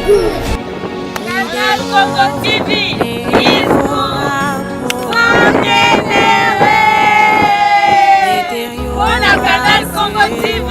Canal Congo TV is on a Canal Congo TV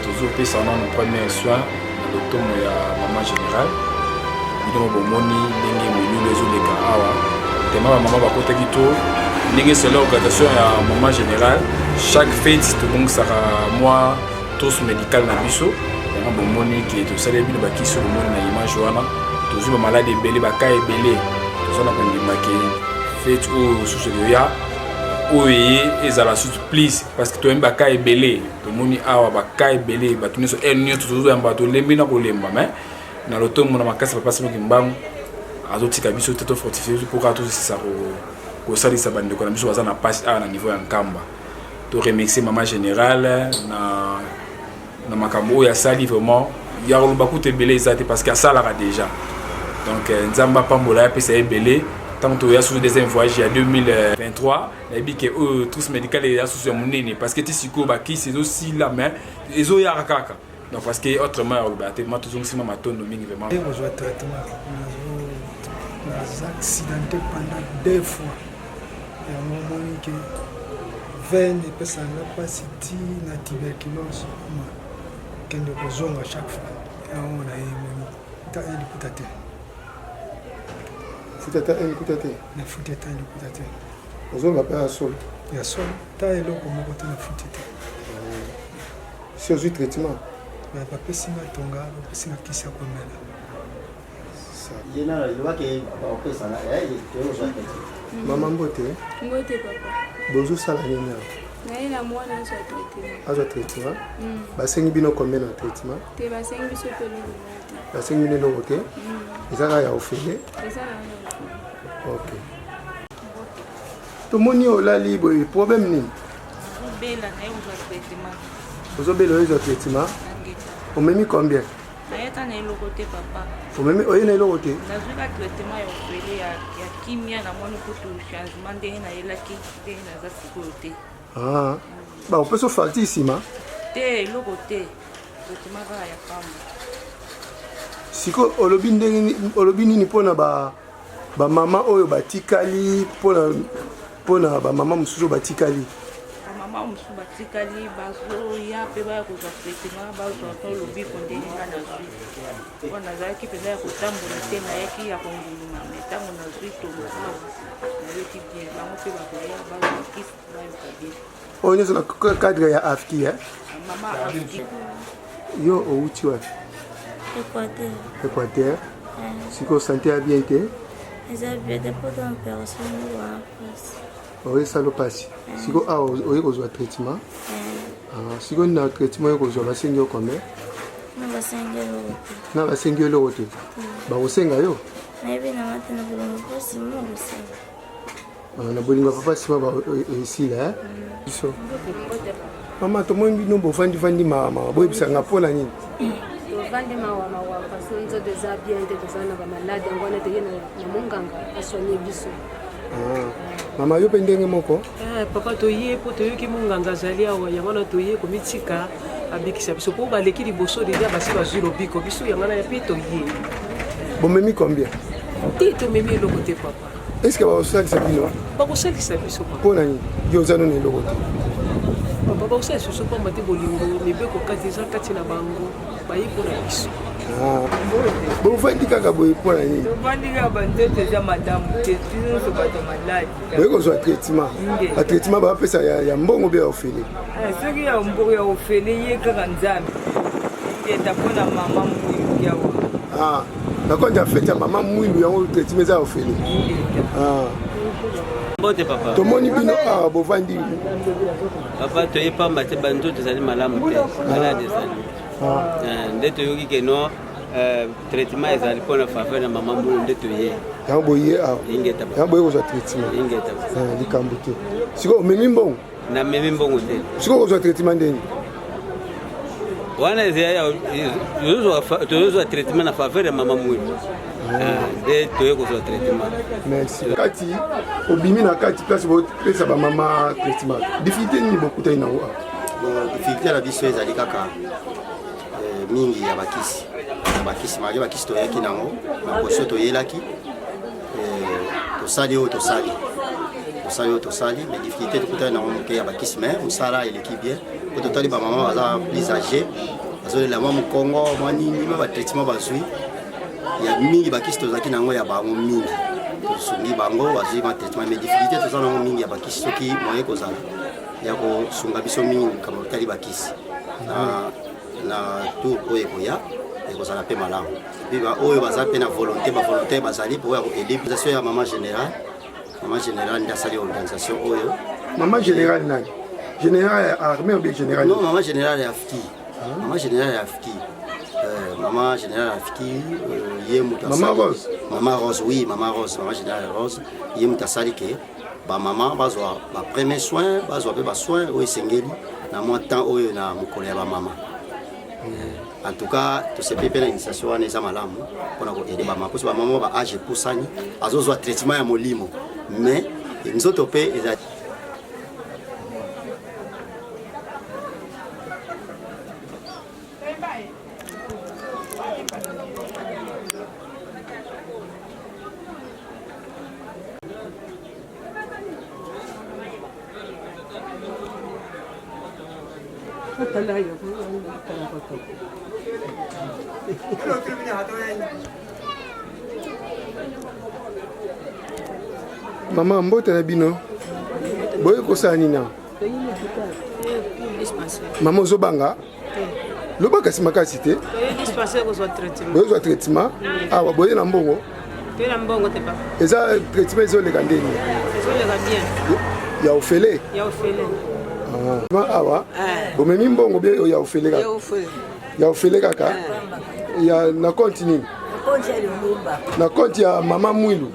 toujours pesa na mon premier soin na lotomo ya maman général bino bomoni ndenge molulu ezoleka awa tema ba mama bakotaki to ndenge c'est l'organisation ya maman général chaque fête tobongisaka moi tous médical na biso yanga bomoni ke tosali bino bakisi bomoni na image wana tozwi ba malade ebele baka ebele tozana kondima ke fête oyo susu ya oye ezala suite please parce que toi mbaka ebele tomoni awa baka ebele batuni so enyo tuzo ya mbato lembi na kolemba mais na lotomo na makasi papa simo kimbangu azotika biso teto fortifié pour ka tout ça ko salisa bande ko na biso bazana passe à na niveau ya nkamba to remercier maman générale na makambo ya sali vraiment ya lo bakute ebele ezate parce que ça là déjà donc nzamba pambola ya pesa ebele tant que sur le deuxième voyage en 2023 il dit que tous médical et associé monene parce que tu sais quoi qui c'est aussi la main ils ont yarakaka donc parce que autrement moi toujours si ma tonne domingue vraiment et on traitement accidenté pendant 2 fois et à un moment que 20 et personnes n'a pas cité la tuberculose quand on zonga à chaque fois et on a eu ta éducateur Futata écoutez. Na futata écoutez. Ozo va pas sol. Ya sol. Ta eloko moko te na futata. Si ozo traitement. Mais pas pesima tonga, pas pesima kisa komela. Ça. Yena le wake ba pesa na to ozo traitement. Maman mbote. Mbote papa. Bozo sala nini? Na ina mwana so traitement. Azo traitement. Ba sengi bino combien na traitement? Te ba sengi biso pelo. Ba sengi bino ok. Ezaka ya ofele. Ezala. Ok. Tout le monde est là libre. Problème ni. Bela na yo traitement. Vous avez le traitement. On m'a mis combien? Naeta na elo côté papa. On m'a mis oye na elo côté. Na zuka traitement ya ofele ya kimia na mwana kutu changement de na elaki de na za sécurité. Ah. Bah on peut se faire ici ma. Te elo côté. Traitement ya femme. Siko olobi nini pona ba mama oyo batikali pona ba mama mususu batikali mama mususu batikali bazo ya pe ba ko traitement bazo to lobi konde nga na zwi ona zaki pe ya kotambola te na yaki ya konguluma metango na zwi to na yeki bien bango pe ba ko ya bazo kis ba yo kabi oyo nzo na cadre ya afki mama afki yo outi wa Équateur. Siko santé a bien été. Ils avaient des pots d'opération Oui, ça le passe. Siko a oye kozwa traitement. Siko na traitement yo kozwa basengi yo combien? na basengi eloko. Na basengi eloko te. Ba osenga yo. Maybe na mata na bolingo pasi mo aussi. Na bolingo papa sima ba ici là. Biso. Mama to mo bino bo fandi mama bo bisa ngapola nini. Vandi mawa parce que nzo déjà bien de kozana ba malade ngwana te na munganga asonye biso. Mama yo pendenge moko? Papa to ye po to yoki munganga azali awa yangana to ye komitika abikisa biso po baleki liboso deja basi bazwi lobiko biso yangana ya pe to ye. Bon memi combien? Tito memi eloko te papa. Est-ce que bakosalisa bino? Bakosalisa biso papa. Mpo nani yo oza nano eloko te? Papa bakosalisa biso pamba te bolingo mibeko kati eza kati na bango bayi mpona biso. Bofandi kaka boye mpona nini? Tofandi kaka bandoto eza madamu te nyonso bato maladi. Boye kozwa traitement. Batraitement bapesa ya mbongo mpe ya ofele. Soki ya mbongo ya ofele ye kaka nzambe enda mpona mama mwingi awa. Nakonde ya fete ya mama mwindu yango traitement eza ya ofele. Mbote papa. Tomoni bino awa bofandi. Papa toye pamba te bandoto ezali malamu te. Malade ezali. Nde toyoki ke no traitement ezali mpona faveur na mama mwindu nde toye. Yango boye awa. Ingeta papa. Yango boye kozwa traitement. Ingeta papa. Likambo te. Siko omemi mbongo? Na memi mbongo te. Siko kozwa traitement ndeni? Wana tozozwa traitement na faveur ya mama mwindu. Nde toye kozwa traitement. Merci. Kati obimi na kati place bopesa bamama traitement. Difficulté nini bokutai nango awa? Difficulté na biso ezali kaka mingi ya bakisi maje bakisi toyaki nango na poso toyelaki tosali oyo tosali mais difficulté tokutani nango moke ya bakisi mais mosala eleki bien po totali bamama baza plus âgé bazolela mwa mokongo mwa nini ma batraitement bazwi ya mingi bakisi tozalaki nango ya bango mingi tosungi bango bazwi ma traitement mais difficulté toza nango mingi ya bakisi soki moye kozala ya kosunga biso mingi kama totali bakisi na tour oyo ekoya ekozala mpe malamu epuis oyo baza mpe na volonté bazali po oyo akoede organisation ya mama général nde asali organisation oyo. Mama général nani? Général ya armée ou bien général? Non, mama général ya afiki. Mama général ya afiki. Mama général ya afiki ye mutu asali. Mama Rose? Mama Rose, oui, Mama Rose, mama général Rose. Ye mutu asali ke ba mama bazwa ba premier soin, bazwa pe ba soin oyo esengeli na mwa temps oyo na mokolo ya ba mama. En tout cas, tout ce pépé l'initiation wana eza malamu mpona koede bamama mposo bamama ba age epusani azozwa traitement ya molimo mais nzoto mpe eza Mama mbote na bino boye kosala nini na mama ozobanga lobaka nsima kasi te boye ozwa traitement awa boye na mbongo eza traitement ezoleka ndeni ya ofele awa bomemi mbongo bie ya ofele kaka ya ofele kaka ya na konti nini na konti ya mama mwilu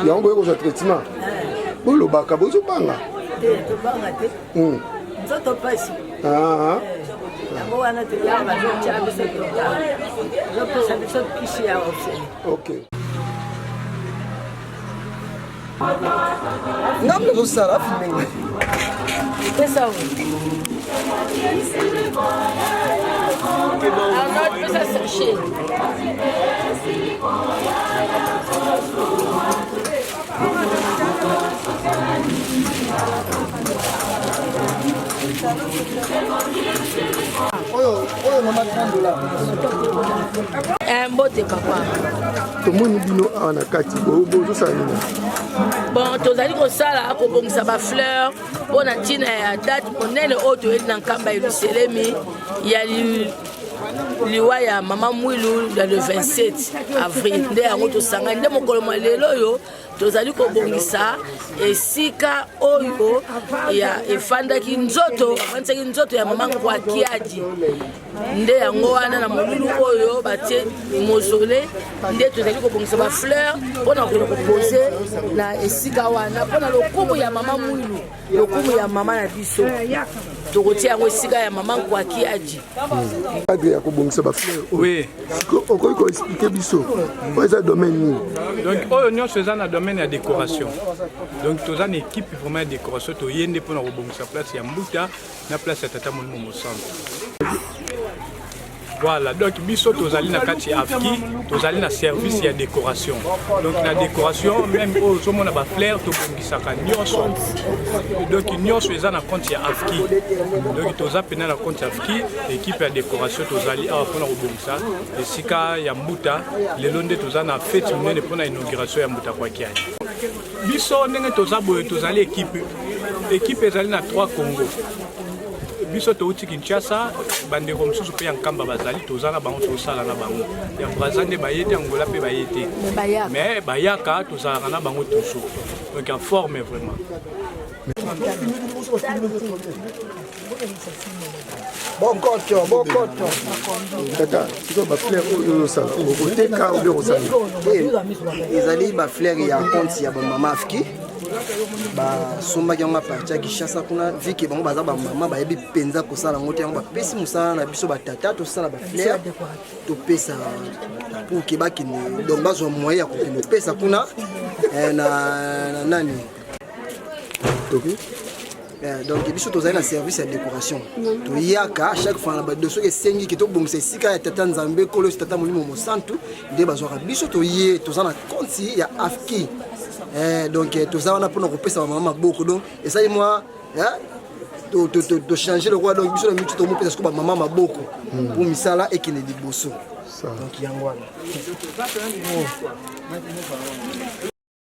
yango boye kozwa traitement bolobaka bozobanga nzoto pasi yango wana toyaka bazotia biso toka zopesa biso kisi ya ofele. Ok. ngambo zosala filme pesa o pesa sachet oyo mama tandola mbote papa tomoni bino awa na kati bozosala nini? bon tozali kosala kobongisa bafleur mpo na ntina ya date monene oyo toyeli na nkamba yerusalemi liwa ya mama Mwilu le 27 avril nde yango tosanga nde mokolo malelo yo tozali kobongisa esika oyo ya efandaki nzoto afandaki nzoto ya mama Nkwakiaji nde yango wana na molulu oyo batie mausolée nde tozali kobongisa ba fleur mpona kopose na esika wana mpona lokumu ya mama Mwilu lokumu ya mama na biso tokotia yango esika ya mama Nkwakiaji cadre ya kobongisa ba fleur. Oui. Okoki ko expliquer biso oyo eza domaine nini? Donc oyo nyonso eza na domaine ya décoration. Donc toza na équipe vraiment ya décoration toyende mpona kobongisa place ya Mbuta na place ya Tata Molimo Mosantu. Voilà, donc biso tozali na kati ya afki, tozali na service ya décoration. Donc la décoration même aux hommes na ba fleur to bongisaka nyonso. Donc nyonso eza na compte ya afki. Donc toza pena na compte ya afki, équipe ya décoration tozali awa pona kobongisa esika ya Mbuta, lelo nde toza na fête munene pona inauguration ya Mbuta kwa Kiaji. Biso ndenge toza boye tozali équipe ezali na 3 Congo. Biso touti Kinshasa bandeko mosusu pe ya nkamba bazali tozana bango tosala na bango ya Brazande bayete Angola pe bayete mais bayaka tozala na bango toujours donc en forme vraiment. Bokoto. Tata, tu ba fleur oyo ça okoteka oyo osala. Ezali ba fleur ya compte ya ba mama afki. Ba somba yango parti ya Kinshasa kuna viki bango baza ba mama ba yebi penza ko sala ngote yango ba pesi musala na biso ba tata to sala ba fleur to pesa pour ke ba kini donc bazo moyen ya ko kini pesa kuna na nani. OK. Donc biso tozali na service ya décoration. To yaka chaque fois na ba dosso ke sengi ki to bongisa sika ya Tata Nzambe kolo Tata Molimo Mosantu nde bazwaka biso to ye tozana konti ya afki. Donc tout ça on a pour nous repérer sa maman beaucoup donc et ça moi de changer le roi donc biso na mitu to mo pesa ko ba maman beaucoup pour misala et qui ne dit bosso donc yangwana